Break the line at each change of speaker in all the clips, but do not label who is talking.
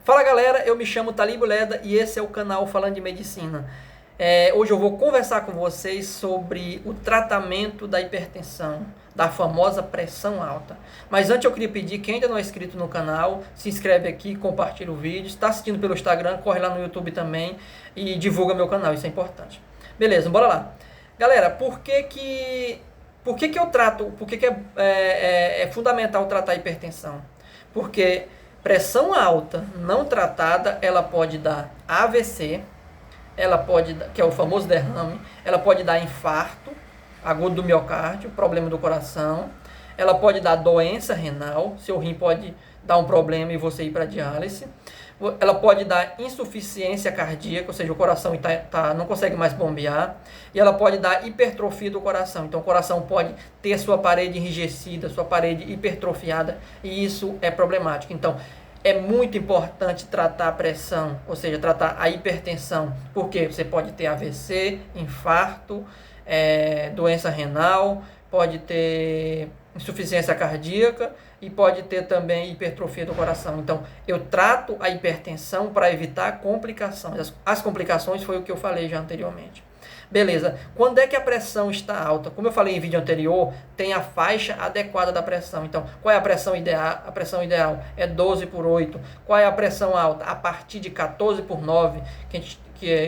Fala galera, eu me chamo Talib Leda e esse é o canal Falando de Medicina. Hoje eu vou conversar com vocês sobre o tratamento da hipertensão, da famosa pressão alta. Mas antes eu queria pedir, quem ainda não é inscrito no canal, se inscreve aqui, compartilha o vídeo. Se está assistindo pelo Instagram, corre lá no YouTube também e divulga meu canal, isso é importante. Beleza, bora lá. Galera, por que é fundamental tratar a hipertensão? Porque pressão alta não tratada, ela pode dar AVC, que é o famoso derrame, ela pode dar infarto agudo do miocárdio, problema do coração, ela pode dar doença renal, seu rim pode dar um problema e você ir para diálise, ela pode dar insuficiência cardíaca, ou seja, o coração não consegue mais bombear, e ela pode dar hipertrofia do coração, então o coração pode ter sua parede enrijecida, sua parede hipertrofiada, e isso é problemático. Então, é muito importante tratar a pressão, ou seja, tratar a hipertensão, porque você pode ter AVC, infarto, doença renal, pode ter insuficiência cardíaca e pode ter também hipertrofia do coração. Então, eu trato a hipertensão para evitar complicações. As complicações foi o que eu falei já anteriormente. Beleza, quando é que a pressão está alta? Como eu falei em vídeo anterior, tem a faixa adequada da pressão. Então, qual é a pressão ideal? A pressão ideal é 12/8. Qual é a pressão alta? A partir de 14/9, que a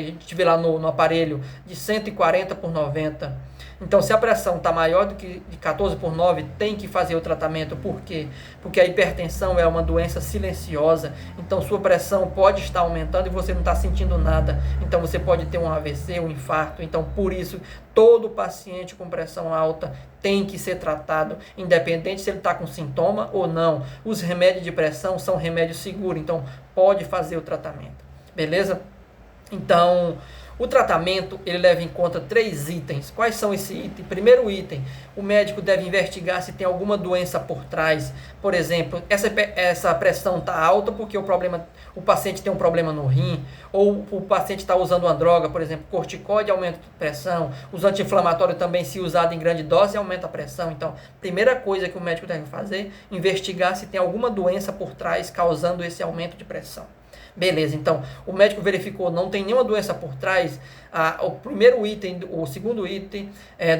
gente vê lá no aparelho, de 140/90. Então, se a pressão está maior do que de 14/9, tem que fazer o tratamento. Por quê? Porque a hipertensão é uma doença silenciosa. Então, sua pressão pode estar aumentando e você não está sentindo nada. Então, você pode ter um AVC, um infarto. Então, por isso, todo paciente com pressão alta tem que ser tratado, independente se ele está com sintoma ou não. Os remédios de pressão são remédios seguros. Então, pode fazer o tratamento. Beleza? Então, o tratamento, ele leva em conta 3 itens. Quais são esses itens? Primeiro item, o médico deve investigar se tem alguma doença por trás. Por exemplo, essa pressão está alta porque o paciente tem um problema no rim, ou o paciente está usando uma droga, por exemplo, corticóide aumenta a pressão, os anti-inflamatórios também, se usado em grande dose, aumenta a pressão. Então, primeira coisa que o médico deve fazer, investigar se tem alguma doença por trás causando esse aumento de pressão. Beleza, então o médico verificou, não tem nenhuma doença por trás. O segundo item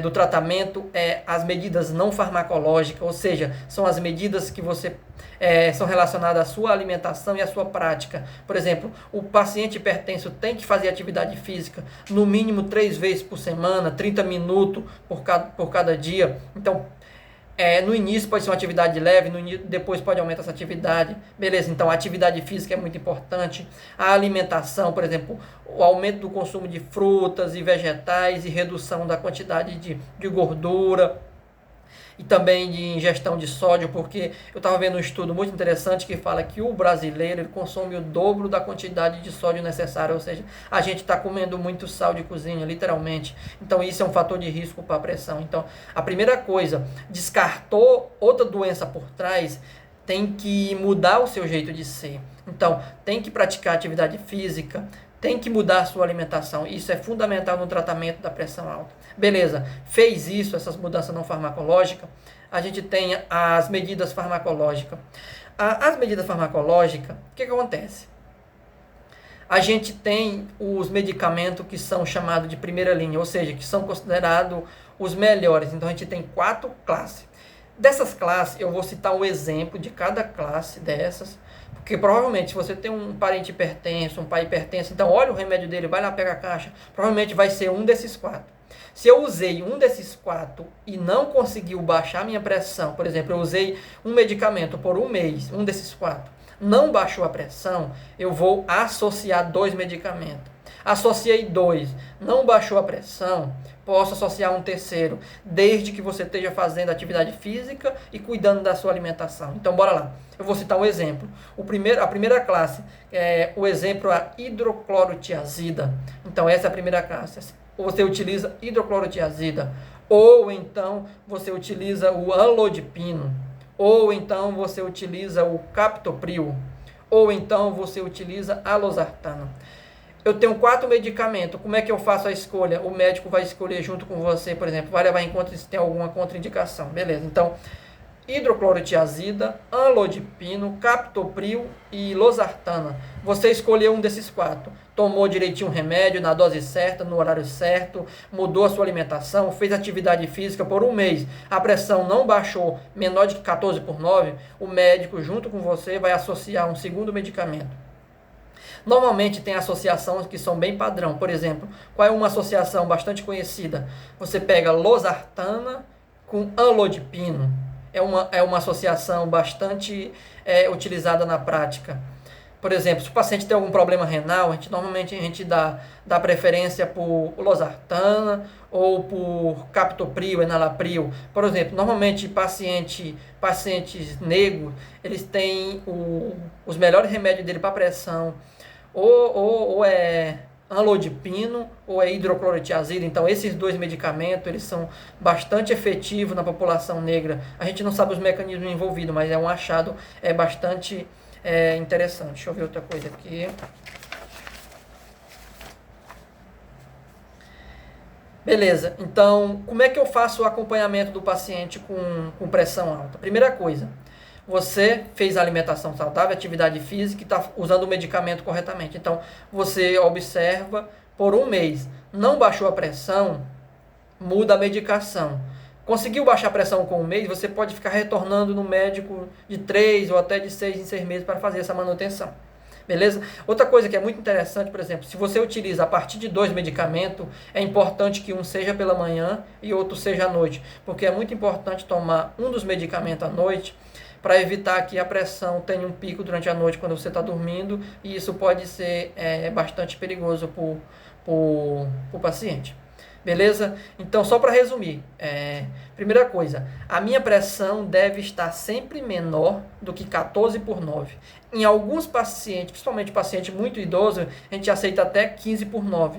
do tratamento é as medidas não farmacológicas, ou seja, são as medidas que são relacionadas à sua alimentação e à sua prática. Por exemplo, o paciente hipertenso tem que fazer atividade física no mínimo 3 vezes por semana, 30 minutos por cada dia. Então, no início pode ser uma atividade leve, depois pode aumentar essa atividade. Beleza, então a atividade física é muito importante. A alimentação, por exemplo, o aumento do consumo de frutas e vegetais e redução da quantidade de gordura e também de ingestão de sódio, porque eu estava vendo um estudo muito interessante que fala que o brasileiro ele consome o dobro da quantidade de sódio necessária, ou seja, a gente está comendo muito sal de cozinha, literalmente. Então isso é um fator de risco para a pressão. Então a primeira coisa, descartou outra doença por trás, tem que mudar o seu jeito de ser. Então tem que praticar atividade física, tem que mudar a sua alimentação. Isso é fundamental no tratamento da pressão alta. Beleza, fez isso, essas mudanças não farmacológicas, a gente tem as medidas farmacológicas. As medidas farmacológicas, o que acontece? A gente tem os medicamentos que são chamados de primeira linha, ou seja, que são considerados os melhores. Então a gente tem 4 classes. Dessas classes, eu vou citar um exemplo de cada classe dessas, porque provavelmente se você tem um parente hipertenso, um pai hipertenso, então olha o remédio dele, vai lá pegar a caixa, provavelmente vai ser um desses 4. Se eu usei um desses 4 e não conseguiu baixar minha pressão, por exemplo, eu usei um medicamento por um mês, um desses 4, não baixou a pressão, eu vou associar 2 medicamentos. Associei 2, não baixou a pressão, posso associar um terceiro, desde que você esteja fazendo atividade física e cuidando da sua alimentação. Então, bora lá. Eu vou citar um exemplo. A primeira classe, o exemplo é a hidroclorotiazida. Então, essa é a primeira classe. Você utiliza hidroclorotiazida, ou então você utiliza o amlodipino, ou então você utiliza o captopril, ou então você utiliza a losartano. Eu tenho 4 medicamentos, como é que eu faço a escolha? O médico vai escolher junto com você, por exemplo, vai levar em conta se tem alguma contraindicação, beleza? Então, hidroclorotiazida, amlodipino, captopril e losartana. Você escolheu um desses 4. Tomou direitinho o remédio, na dose certa, no horário certo, mudou a sua alimentação, fez atividade física por um mês, a pressão não baixou menor de 14/9, o médico, junto com você, vai associar um segundo medicamento. Normalmente tem associações que são bem padrão. Por exemplo, qual é uma associação bastante conhecida? Você pega losartana com amlodipino. É uma associação bastante utilizada na prática. Por exemplo, se o paciente tem algum problema renal, normalmente a gente dá preferência por losartana ou por captopril, enalapril. Por exemplo, normalmente pacientes negros, eles têm os melhores remédios dele para pressão, ou é amlodipino ou é hidroclorotiazida. Então esses 2 medicamentos eles são bastante efetivos na população negra. A gente não sabe os mecanismos envolvidos, mas é um achado bastante interessante. Deixa eu ver outra coisa aqui. Beleza, então como é que eu faço o acompanhamento do paciente com pressão alta? Primeira coisa, você fez a alimentação saudável, atividade física e está usando o medicamento corretamente. Então, você observa por um mês. Não baixou a pressão, muda a medicação. Conseguiu baixar a pressão com um mês, você pode ficar retornando no médico de 3 ou até de 6 em 6 meses para fazer essa manutenção. Beleza? Outra coisa que é muito interessante, por exemplo, se você utiliza a partir de 2 medicamentos, é importante que um seja pela manhã e outro seja à noite. Porque é muito importante tomar um dos medicamentos à noite, para evitar que a pressão tenha um pico durante a noite quando você está dormindo, e isso pode ser bastante perigoso para o paciente. Beleza? Então, só para resumir, primeira coisa, a minha pressão deve estar sempre menor do que 14/9. Em alguns pacientes, principalmente paciente muito idoso, a gente aceita até 15/9.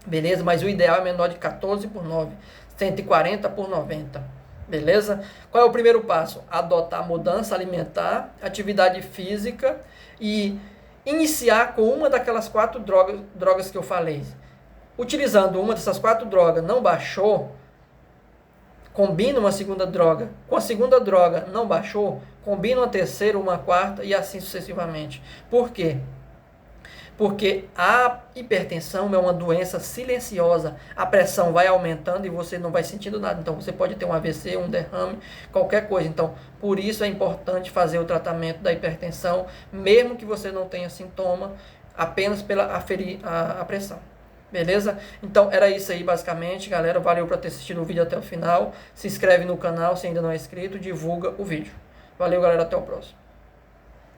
Beleza? Mas o ideal é menor de 14/9, 140/90. Beleza? Qual é o primeiro passo? Adotar mudança alimentar, atividade física e iniciar com uma daquelas 4 drogas que eu falei. Utilizando uma dessas 4 drogas, não baixou, combina uma segunda droga. Com a segunda droga não baixou, combina uma terceira, uma quarta e assim sucessivamente. Por quê? Porque a hipertensão é uma doença silenciosa. A pressão vai aumentando e você não vai sentindo nada. Então, você pode ter um AVC, um derrame, qualquer coisa. Então, por isso é importante fazer o tratamento da hipertensão, mesmo que você não tenha sintoma, apenas pela aferir a pressão. Beleza? Então, era isso aí basicamente, galera. Valeu por ter assistido o vídeo até o final. Se inscreve no canal se ainda não é inscrito, divulga o vídeo. Valeu, galera. Até o próximo.